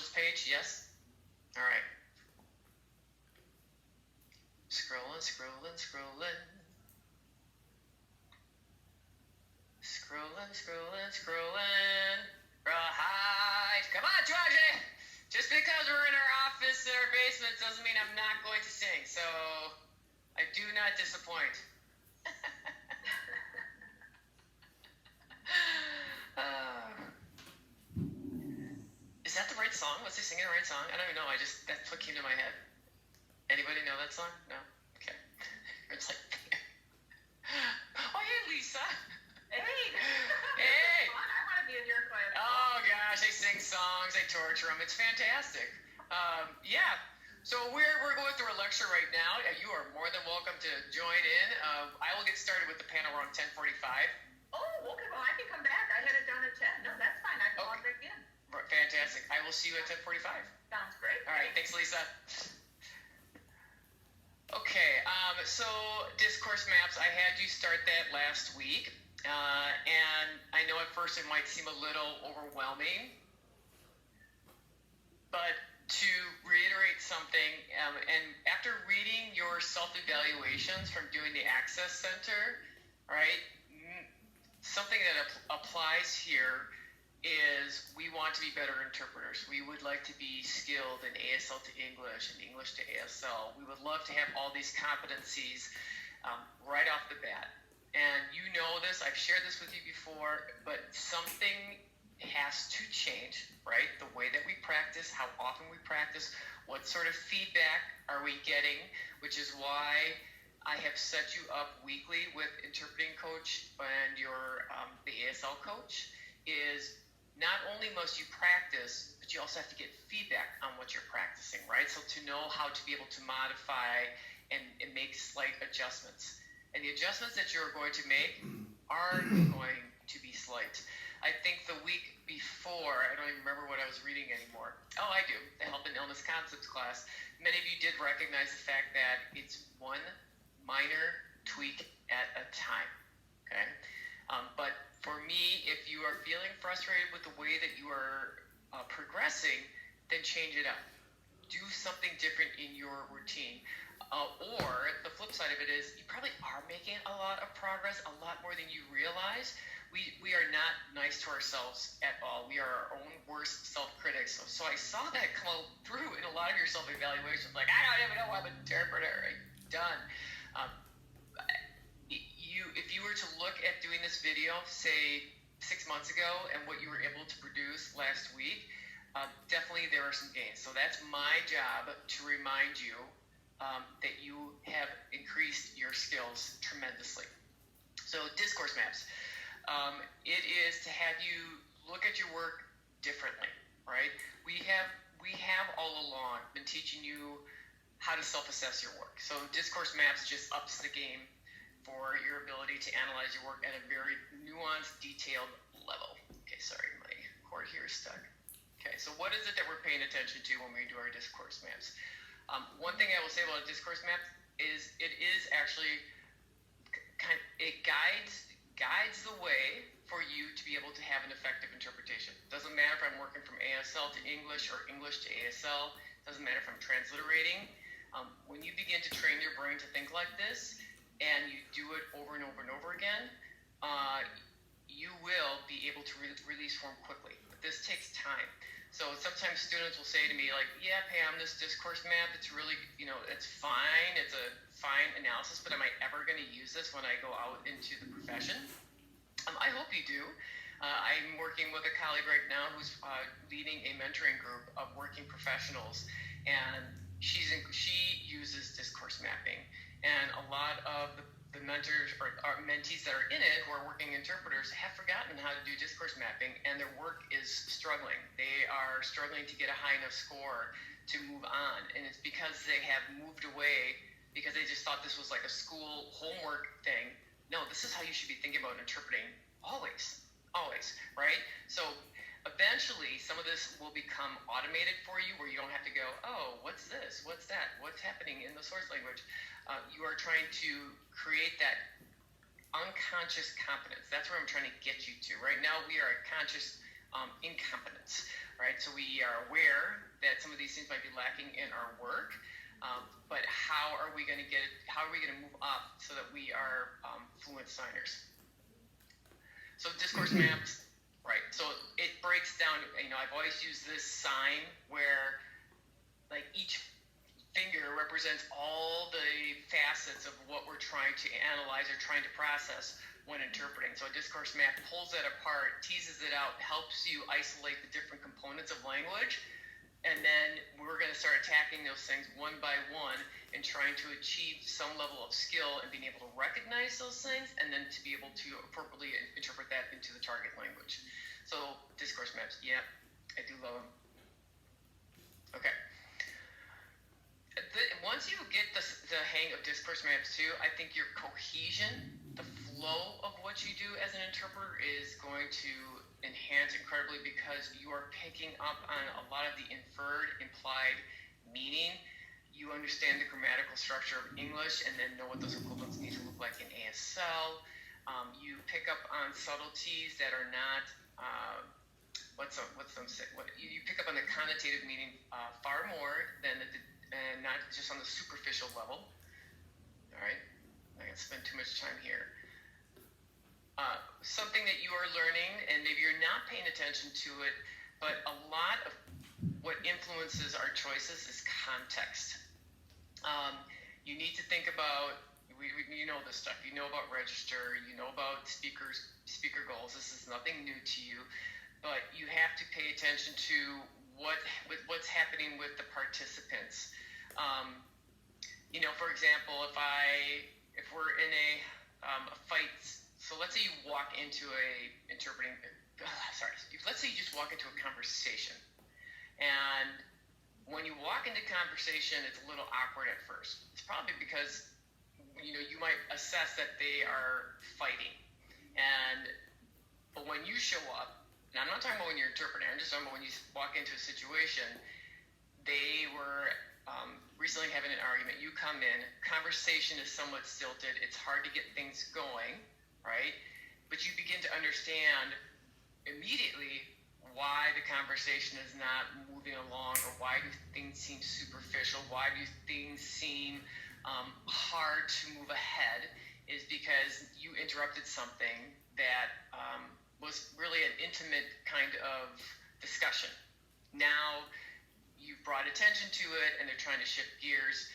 credentials page? Yes? All right. Scrolling. Right. Come on, Georgie! Just because we're in our office in our basement doesn't mean I'm not going to sing. So I do not disappoint. Is that the right song? Was he singing the right song? I don't even know. That's what came to my head. Anybody know that song? No? Okay. It's like, oh, hey, Lisa. Hey. Hey. I want to be in your choir. Oh, gosh. I sing songs. I torture them. It's fantastic. Yeah. So we're going through a lecture right now. You are more than welcome to join in. I will get started with the panel around 10:45. Oh, okay. Well, I can come back. I had it down at 10. No, that's fine. I can log back in. Fantastic. I will see you at 10:45. Sounds great. All right. Thanks, Lisa. Okay, so discourse maps, I had you start that last week, and I know at first it might seem a little overwhelming, but to reiterate something, and after reading your self-evaluations from doing the Access Center, right, something that applies here is we want to be better interpreters. We would like to be skilled in ASL to English and English to ASL. We would love to have all these competencies right off the bat. And you know this, I've shared this with you before, but something has to change, right? The way that we practice, how often we practice, what sort of feedback are we getting, which is why I have set you up weekly with interpreting coach and the ASL coach is not only must you practice, but you also have to get feedback on what you're practicing, right? So to know how to be able to modify and make slight adjustments. And the adjustments that you're going to make are going to be slight. I think the week before, I don't even remember what I was reading anymore. Oh, I do, the Health and Illness Concepts class. Many of you did recognize the fact that it's one minor tweak at a time, okay? But for me, if you are feeling frustrated with the way that you are progressing, then change it up. Do something different in your routine. Or the flip side of it is you probably are making a lot of progress, a lot more than you realize. We are not nice to ourselves at all. We are our own worst self-critics. So I saw that come through in a lot of your self-evaluations. Like, I don't even know I'm an interpreter. Done. If you were to look at doing this video, say 6 months ago, and what you were able to produce last week, definitely there are some gains. So that's my job to remind you that you have increased your skills tremendously. So discourse maps. It is to have you look at your work differently, right? We have all along been teaching you how to self-assess your work. So discourse maps just ups the game for your ability to analyze your work at a very nuanced, detailed level. Okay, sorry, my cord here is stuck. Okay, so what is it that we're paying attention to when we do our discourse maps? One thing I will say about a discourse map is it is actually it guides the way for you to be able to have an effective interpretation. Doesn't matter if I'm working from ASL to English or English to ASL. Doesn't matter if I'm transliterating. When you begin to train your brain to think like this, and you do it over and over and over again, you will be able to release form quickly. But this takes time. So sometimes students will say to me, like, yeah, Pam, this discourse map, it's really, it's fine. It's a fine analysis, but am I ever going to use this when I go out into the profession? I hope you do. I'm working with a colleague right now who's leading a mentoring group of working professionals, and she uses discourse mapping. And a lot of the mentors or mentees that are in it who are working interpreters have forgotten how to do discourse mapping, and their work is struggling. They are struggling to get a high enough score to move on, and it's because they have moved away because they just thought this was like a school homework thing. No, this is how you should be thinking about interpreting always, right? So eventually some of this will become automated for you where you don't have to go, oh, what's this? What's that? What's happening in the source language? You are trying to create that unconscious competence. That's where I'm trying to get you to. Right now we are at conscious incompetence, right? So we are aware that some of these things might be lacking in our work, but how are we going to move up so that we are fluent signers? So discourse maps, right? So it breaks down, I've always used this sign where like each finger represents all the facets of what we're trying to analyze or trying to process when interpreting. So a discourse map pulls that apart, teases it out, helps you isolate the different components of language, and then we're going to start attacking those things one by one and trying to achieve some level of skill and being able to recognize those things and then to be able to appropriately interpret that into the target language. So discourse maps, yeah, I do love them. Okay. Once you get the hang of discourse maps too, I think your cohesion, the flow of what you do as an interpreter is going to enhance incredibly because you are picking up on a lot of the inferred, implied meaning. You understand the grammatical structure of English and then know what those equivalents need to look like in ASL. You pick up on subtleties that are not, you pick up on the connotative meaning far more than and not just on the superficial level. All right, I can't spend too much time here. Something that you are learning, and maybe you're not paying attention to it, but a lot of what influences our choices is context. You need to think about, you know this stuff, you know about register, you know about speaker goals, this is nothing new to you, but you have to pay attention to what's happening with the participants. For example, if we're in a fight, so let's say you walk into let's say you just walk into a conversation, and when you walk into conversation, it's a little awkward at first. It's probably because you might assess that they are fighting, but when you show up, and I'm not talking about when you're interpreting, I'm just talking about when you walk into a situation, they were recently having an argument, you come in, conversation is somewhat stilted, it's hard to get things going, right? But you begin to understand immediately why the conversation is not moving along, or why do things seem superficial, why do things seem hard to move ahead, is because you interrupted something that was really an intimate kind of discussion. Now you've brought attention to it and they're trying to shift gears.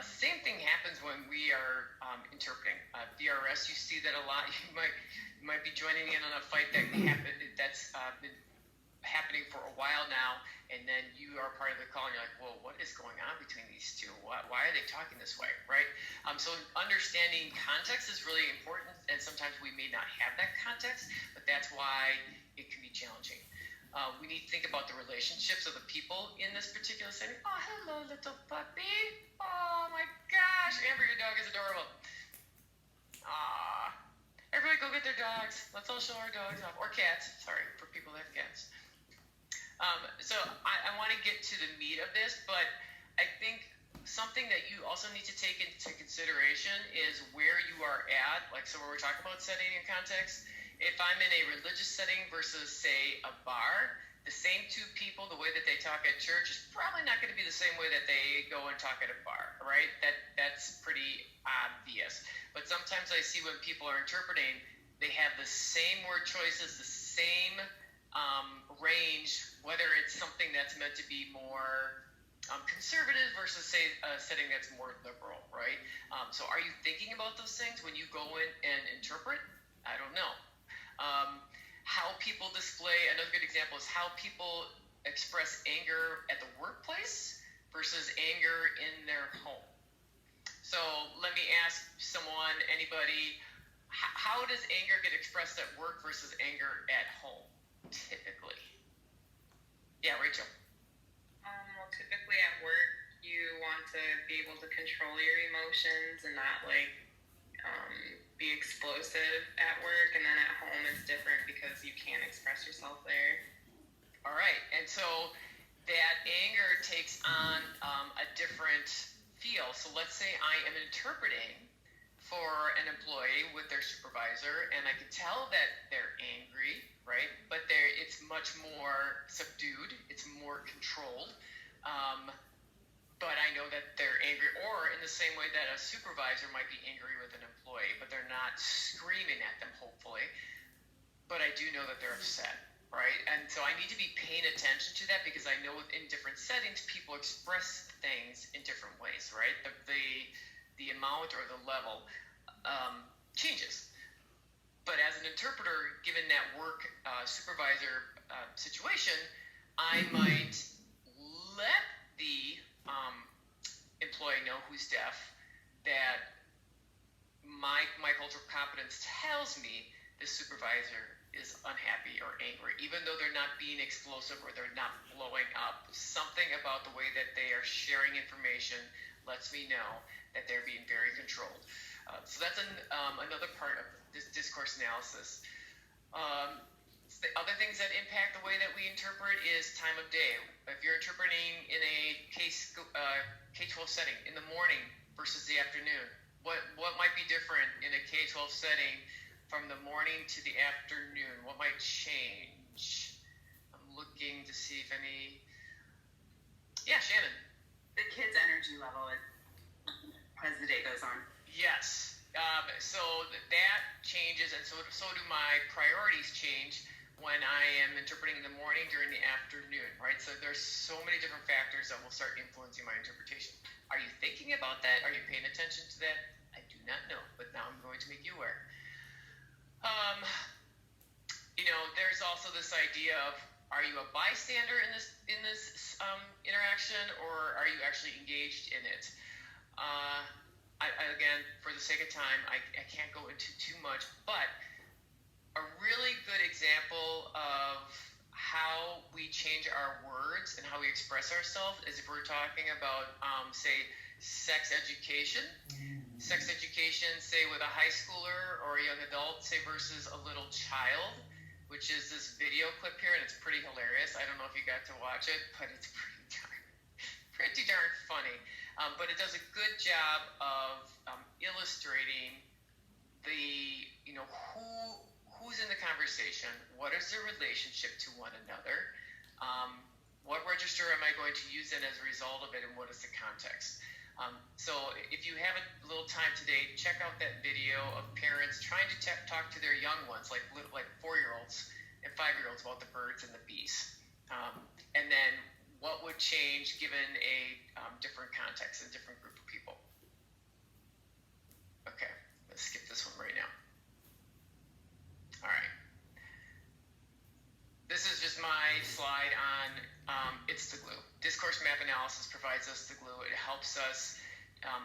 Same thing happens when we are interpreting. DRS, you see that a lot. You might be joining in on a fight that's been happening for a while now, and then you are part of the call and you're like, well, what is going on between these two? Why are they talking this way, right? So understanding context is really important, and sometimes we may not have that context, but that's why it can be challenging. We need to think about the relationships of the people in this particular setting. Oh, hello, little puppy. Oh, my gosh. Amber, your dog is adorable. Everybody go get their dogs. Let's all show our dogs off. Or cats. Sorry, for people that have cats. So I want to get to the meat of this, but I think something that you also need to take into consideration is where you are at. Like, so when we're talking about setting and context, if I'm in a religious setting versus, say, a bar, the same two people, the way that they talk at church is probably not going to be the same way that they go and talk at a bar, right? That's pretty obvious. But sometimes I see when people are interpreting, they have the same word choices, the same range, whether it's something that's meant to be more conservative versus, say, a setting that's more liberal, right? So are you thinking about those things when you go in and interpret? I don't know. How people display, another good example is how people express anger at the workplace versus anger in their home. So let me ask someone, anybody, how does anger get expressed at work versus anger at home, typically? Yeah, Rachel. Well, typically at work, you want to be able to control your emotions and not be explosive at work, and then at home it's different because you can't express yourself there. All right, and so that anger takes on a different feel. So let's say I am interpreting for an employee with their supervisor, and I can tell that they're angry, right? But it's much more subdued, it's more controlled. But I know that they're angry, or in the same way that a supervisor might be angry with an employee, but they're not screaming at them, hopefully. But I do know that they're upset, right? And so I need to be paying attention to that, because I know in different settings, people express things in different ways, right? The amount or the level changes. But as an interpreter, given that work supervisor situation, I might let the employee know who's deaf that my cultural competence tells me the supervisor is unhappy or angry, even though they're not being explosive or they're not blowing up. Something about the way that they are sharing information lets me know that they're being very controlled. So that's another part of this discourse analysis. The other things that impact the way that we interpret is time of day. If you're interpreting in a K-12 setting in the morning versus the afternoon, what might be different in a K-12 setting from the morning to the afternoon? What might change? I'm looking to see if any. Yeah, Shannon. The kids' energy level as the day goes on. Yes. So that changes, and so do my priorities change when I am interpreting in the morning during the afternoon, right? So there's so many different factors that will start influencing my interpretation. Are you thinking about that? Are you paying attention to that? I do not know, but now I'm going to make you aware. There's also this idea of, are you a bystander in this interaction, or are you actually engaged in it? Again, for the sake of time, I can't go into too much, but a really good example of how we change our words and how we express ourselves is if we're talking about, say, sex education. Sex education, say, with a high schooler or a young adult, say, versus a little child, which is this video clip here, and it's pretty hilarious. I don't know if you got to watch it, but it's pretty darn funny. But it does a good job of illustrating who's in the conversation, what is their relationship to one another, what register am I going to use in as a result of it, and what is the context. So if you have a little time today, check out that video of parents trying to talk to their young ones, like 4-year-olds and 5-year-olds, about the birds and the bees. And then what would change given a different context and different group of people. Okay, let's skip this one right now. All right. This is just my slide on it's the glue. Discourse map analysis provides us the glue. It helps us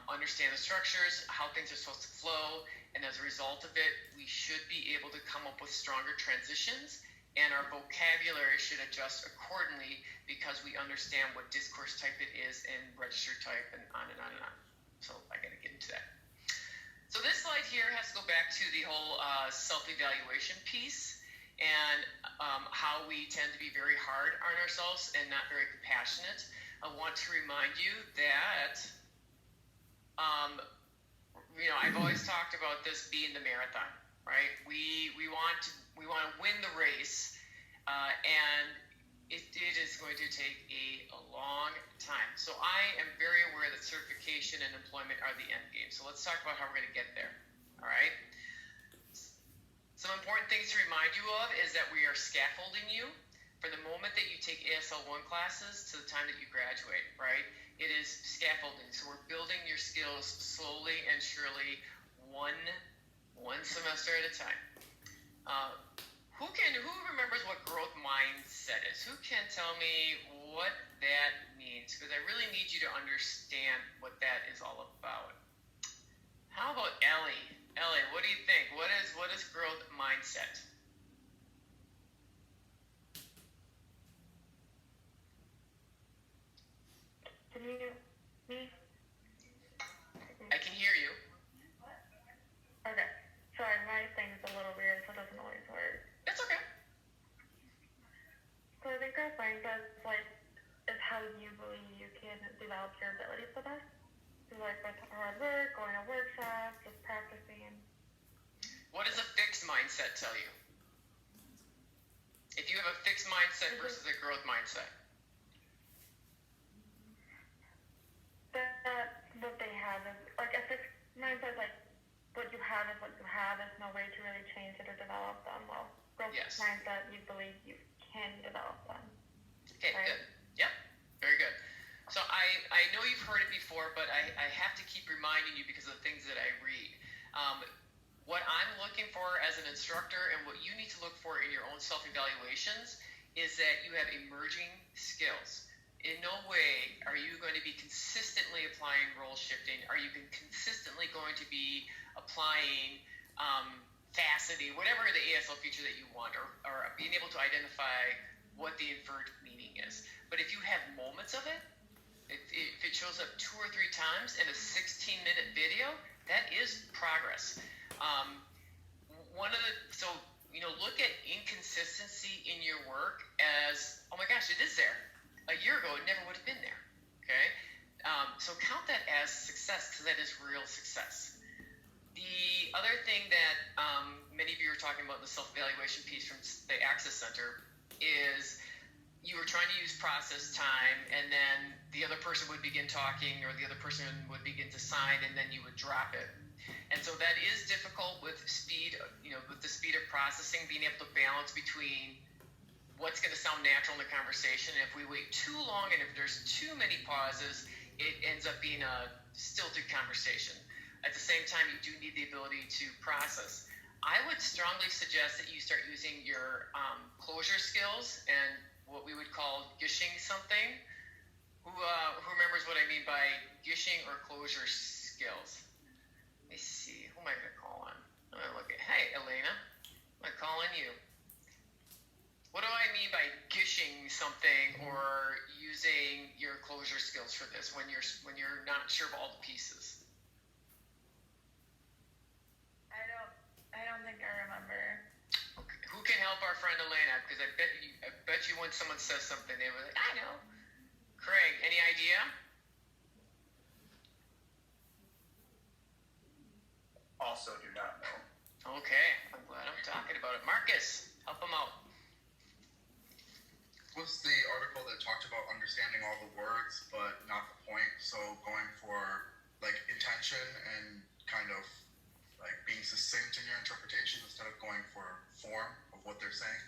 understand the structures, how things are supposed to flow, and as a result of it, we should be able to come up with stronger transitions, and our vocabulary should adjust accordingly because we understand what discourse type it is and register type, and on and on and on. So I got to get into that. So this slide here has to go back to the whole self-evaluation piece, and how we tend to be very hard on ourselves and not very compassionate. I want to remind you that, I've always talked about this being the marathon, right? We want to win the race, and it is going to take a long time. So I am very aware that certification and employment are the end game. So let's talk about how we're going to get there, all right? Some important things to remind you of is that we are scaffolding you from the moment that you take ASL 1 classes to the time that you graduate, right? It is scaffolding. So we're building your skills slowly and surely, one semester at a time. Who remembers what growth mindset is? Who can tell me what that means? Because I really need you to understand what that is all about. How about Ellie? Ellie, what do you think? What is growth mindset? Can you hear me? I can hear you. Okay. Sorry, my thing's a little weird, so it doesn't always work. That's okay. So I think growth mindset is how you believe you can develop your abilities the best. So with hard work, going to workshops, just practice mindset tell you? If you have a fixed mindset versus a growth mindset. That what they have is like a fixed mindset, like what you have is what you have. There's no way to really change it or develop them. Well, growth Yes. mindset, you believe you can develop them. Okay, Right. good. Yep, very good. So I know you've heard it before, but I have to keep reminding you because of the things that I read. What I'm looking for as an instructor and what you need to look for in your own self-evaluations is that you have emerging skills. In no way are you going to be consistently applying role shifting. Are you consistently going to be applying facety, whatever the ASL feature that you want, or being able to identify what the inferred meaning is. But if you have moments of it, if it shows up 2 or 3 times in a 16-minute video, that is progress. Look at inconsistency in your work as, oh my gosh, it is there. A year ago, it never would have been there. Okay, so count that as success because that is real success. The other thing that many of you are talking about in the self-evaluation piece from the Access Center is you were trying to use process time, and then the other person would begin talking, or the other person would begin to sign, and then you would drop it. And so that is difficult with speed, with the speed of processing, being able to balance between what's going to sound natural in the conversation. And if we wait too long and if there's too many pauses, it ends up being a stilted conversation. At the same time, you do need the ability to process. I would strongly suggest that you start using your closure skills and what we would call gishing something. Who remembers what I mean by gishing or closure skills? Let me see. Who am I going to call on? I'm going to look at, hey, Elena. I'm going to call on you. What do I mean by gishing something or using your closure skills for this when you're not sure of all the pieces? I don't think I remember. Okay. Who can help our friend Elena? Because I bet you when someone says something, they were like, I know. Craig, any idea? Also do not know. Okay, I'm glad I'm talking about it. Marcus, help him out. Was the article that talked about understanding all the words but not the point, so going for like intention and kind of like being succinct in your interpretation instead of going for form of what they're saying?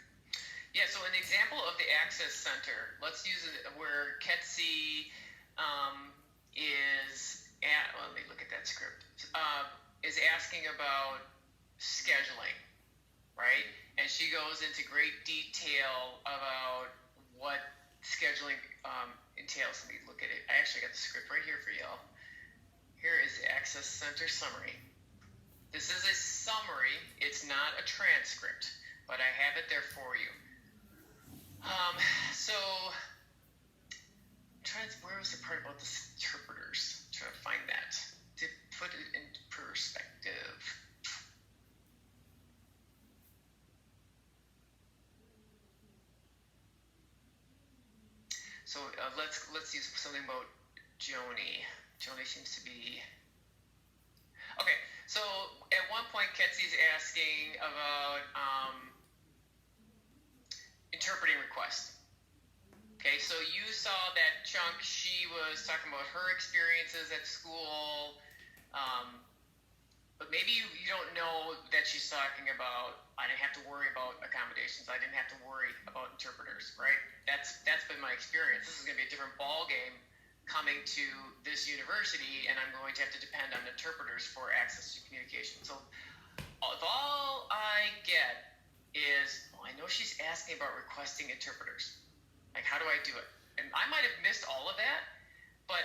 Yeah, so an example of the Access Center, let's use it where Ketsi let me look at that script, is asking about scheduling, right? And she goes into great detail about what scheduling entails. Let me look at it. I actually got the script right here for y'all. Here is the Access Center summary. This is a summary. It's not a transcript, but I have it there for you. Where was the part about the interpreters? I'm trying to find that to put it in perspective. So let's use something about Joni. Joni seems to be okay. So at one point, Ketsi's asking about interpreting requests. Okay, so you saw that chunk. She was talking about her experiences at school, but maybe you don't know that she's talking about, I didn't have to worry about accommodations. I didn't have to worry about interpreters, right? That's been my experience. This is going to be a different ball game coming to this university, and I'm going to have to depend on interpreters for access to communication. So if all I get is, I know she's asking about requesting interpreters. Like, how do I do it? And I might have missed all of that, but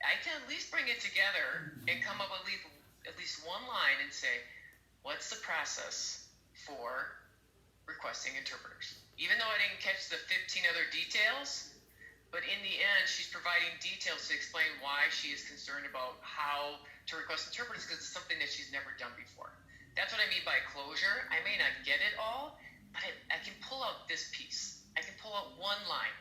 I can at least bring it together and come up with at least one line and say, what's the process for requesting interpreters? Even though I didn't catch the 15 other details, but in the end, she's providing details to explain why she is concerned about how to request interpreters, because it's something that she's never done before. That's what I mean by closure. I may not get it all, but I can pull out this piece. I can pull out one line.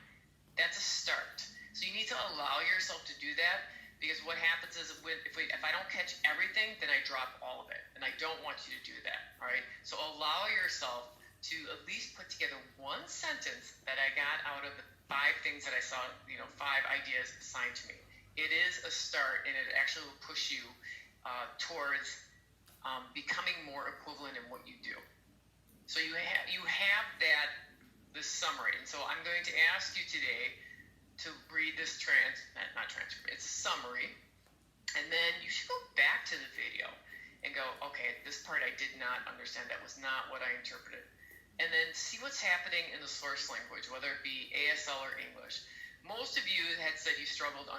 That's a start. So you need to allow yourself to do that, because what happens is if I don't catch everything, then I drop all of it, and I don't want you to do that. All right, so allow yourself to at least put together one sentence that I got out of the 5 things that I saw, 5 ideas assigned to me. It is a start, and it actually will push you towards becoming more equivalent in what you do. So you have this summary, and so I'm going to ask you today to read this not transcript, it's a summary, and then you should go back to the video and go, okay, this part I did not understand, that was not what I interpreted, and then see what's happening in the source language, whether it be ASL or English. Most of you had said you struggled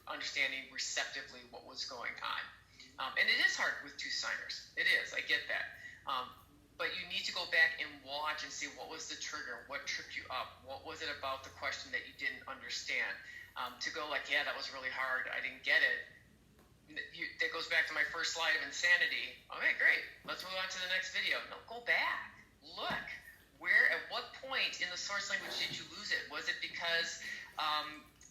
understanding receptively what was going on, and it is hard with 2 signers. It is, I get that. But you need to go back and watch and see what was the trigger, what tripped you up, what was it about the question that you didn't understand. To go like, yeah, that was really hard, I didn't get it. That goes back to my first slide of insanity. Okay, great, let's move on to the next video. No, go back, look. At what point in the source language did you lose it? Was it because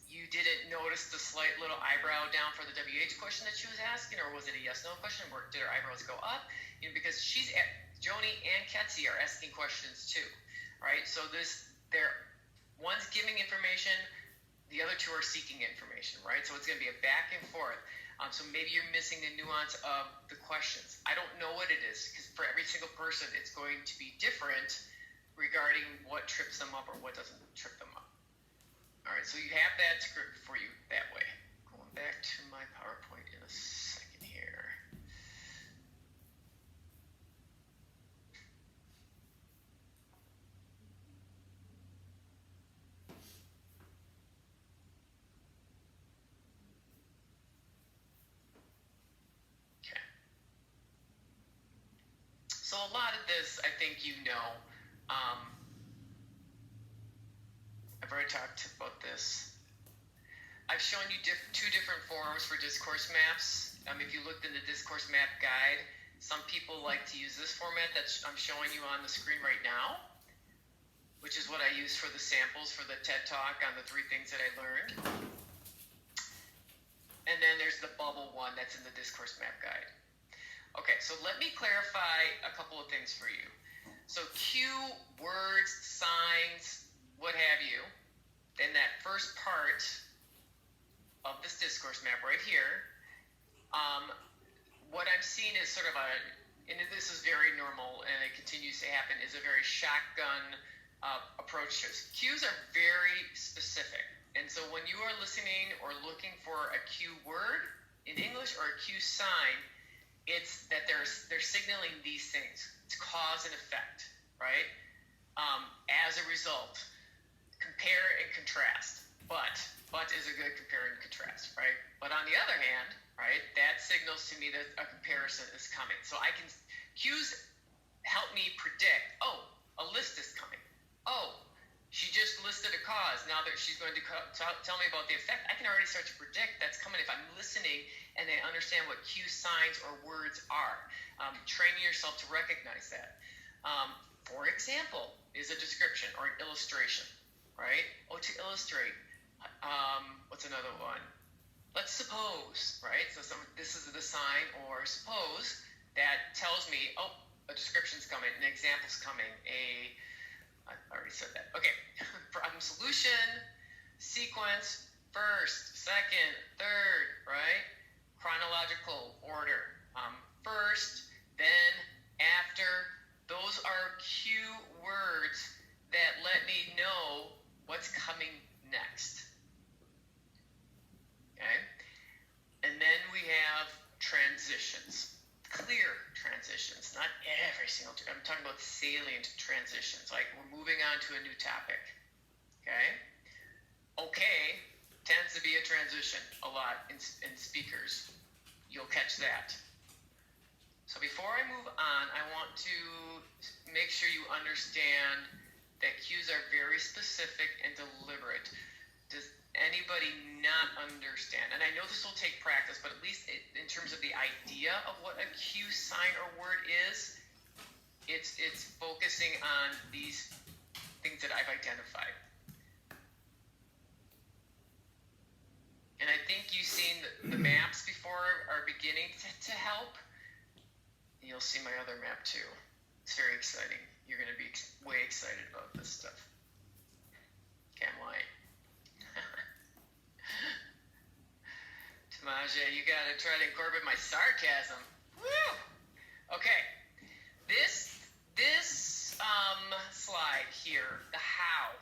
you didn't notice the slight little eyebrow down for the WH question that she was asking, or was it a yes/no question? Or did her eyebrows go up? Because Joni and Ketsi are asking questions too, right? So one's giving information, the other 2 are seeking information, right? So it's going to be a back and forth. So maybe you're missing the nuance of the questions. I don't know what it is, because for every single person, it's going to be different regarding what trips them up or what doesn't trip them up. All right, so you have that script for you that way. Going back to my PowerPoint in a second here. Okay. So a lot of this, I think you know. I've already talked about this. I've shown you 2 different forms for discourse maps. If you looked in the discourse map guide, some people like to use this format that I'm showing you on the screen right now, which is what I use for the samples for the TED Talk on the 3 things that I learned. And then there's the bubble one that's in the discourse map guide. Okay, so let me clarify a couple of things for you. So cue, words, signs, what have you, in that first part of this discourse map right here, what I'm seeing is sort of and this is very normal and it continues to happen, is a very shotgun approach to this. Cues are very specific. And so when you are listening or looking for a cue word in English or a cue sign, it's that they're signaling these things. It's cause and effect, right? As a result, compare and contrast. But is a good compare and contrast, right? But on the other hand, right, that signals to me that a comparison is coming. So cues help me predict, a list is coming. She just listed a cause. Now that she's going to tell me about the effect, I can already start to predict that's coming if I'm listening and I understand what cue signs or words are. Training yourself to recognize that. For example, is a description or an illustration, right? To illustrate. What's another one? Let's suppose, right? So this is the sign, or suppose, that tells me, a description's coming, an example's coming, I already said that. Okay, problem solution, sequence, first, second, third, right? Chronological order. First, then, after. Those are cue words that let me know what's coming next. Okay? And then we have transitions. Clear transitions, not every single I'm talking about salient transitions, like we're moving on to a new topic. Okay tends to be a transition a lot in speakers. You'll catch that. So before I move on, I want to make sure you understand that cues are very specific and deliberate. Does anybody not understand? And I know this will take practice, but at least in terms of the idea of what a cue sign or word is, it's focusing on these things that I've identified. And I think you've seen the maps before are beginning to help. You'll see my other map too. It's very exciting. You're going to be way excited about this stuff. Can't lie. Tamaja, you got to try to incorporate my sarcasm. Woo! Okay. This slide here, the how.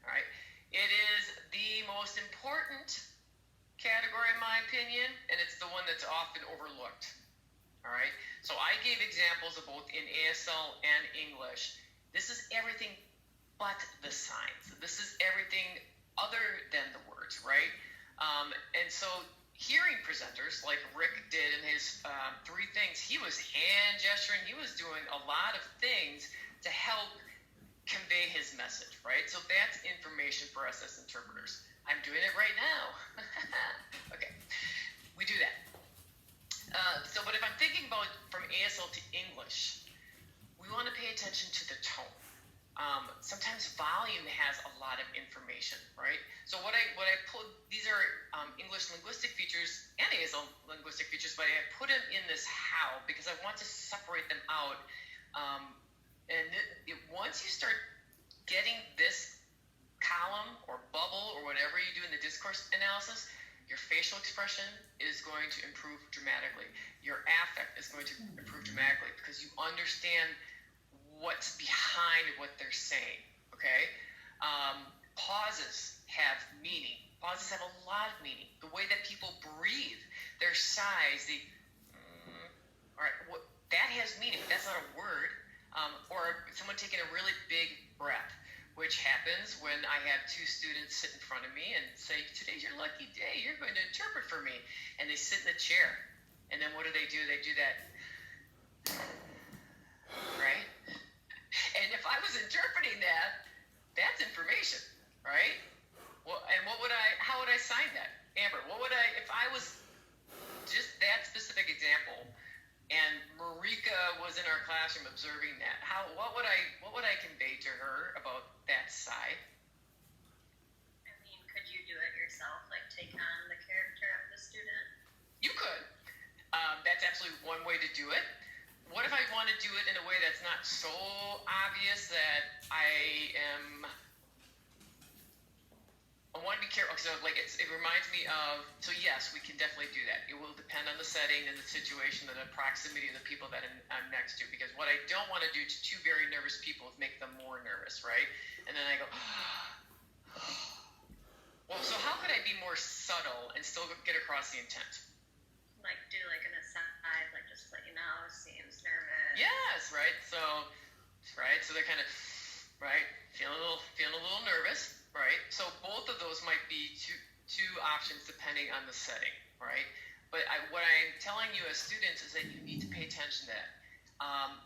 All right. It is the most important category in my opinion, and it's the one that's often overlooked. All right, so I gave examples of both in ASL and English. This is everything but the signs. This is everything other than the words, right? And so hearing presenters like Rick did in his 3 things, he was hand gesturing, he was doing a lot of things to help convey his message, right? So that's information for us as interpreters. I'm doing it right now. Okay, we do that. But if I'm thinking about from ASL to English, we want to pay attention to the tone. Sometimes volume has a lot of information, right? So what I put, these are English linguistic features and ASL linguistic features, but I put them in this how because I want to separate them out. Once you start getting this column or bubble or whatever you do in the discourse analysis, your facial expression is going to improve dramatically. Your affect is going to improve dramatically because you understand what's behind what they're saying, okay? Pauses have meaning. Pauses have a lot of meaning. The way that people breathe, their sighs, all right, that has meaning. That's not a word. Or someone taking a really big breath, which happens when I have 2 students sit in front of me and say, today's your lucky day, you're going to interpret for me. And they sit in the chair. And then what do? They do that, right? And if I was interpreting that, that's information, right? Well, and how would I sign that? Amber, if I was just that specific example, and Marika was in our classroom observing that, what would I convey to her about that side? I mean, could you do it yourself, like take on the character of the student? You could. That's absolutely one way to do it. What if I want to do it in a way that's not so obvious that I want to be careful. So it reminds me of, so yes, we can definitely do that. It will depend on the setting and the situation and the proximity of the people that I'm next to. Because what I don't want to do to 2 very nervous people is make them more nervous, right? And then I go, well, so how could I be more subtle and still get across the intent? Like do like an aside, like just let you know, seems nervous. Yes, right. So they're kind of feeling a little nervous, right? So both of those might be two options depending on the setting, right? But what I'm telling you as students is that you need to pay attention to that.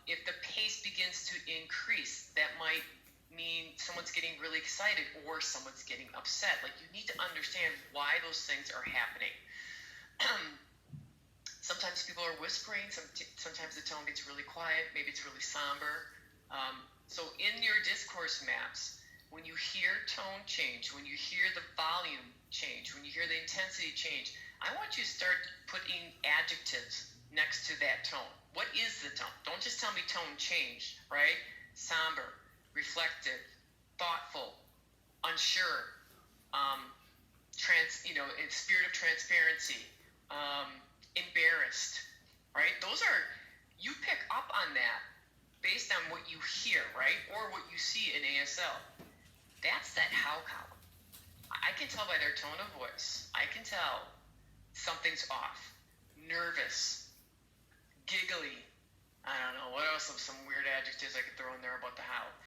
If the pace begins to increase, that might mean someone's getting really excited or someone's getting upset. Like you need to understand why those things are happening. Sometimes people are whispering. Sometimes the tone gets really quiet. Maybe it's really somber. So in your discourse maps, when you hear tone change, when you hear the volume change, when you hear the intensity change, I want you to start putting adjectives next to that tone. What is the tone? Don't just tell me tone change, right? Somber, reflective, thoughtful, unsure, in spirit of transparency, embarrassed, right? You pick up on that based on what you hear, right? Or what you see in ASL. That's that how column. I can tell by their tone of voice. I can tell something's off. Nervous, giggly. I don't know. What else? Some weird adjectives I could throw in there about the how.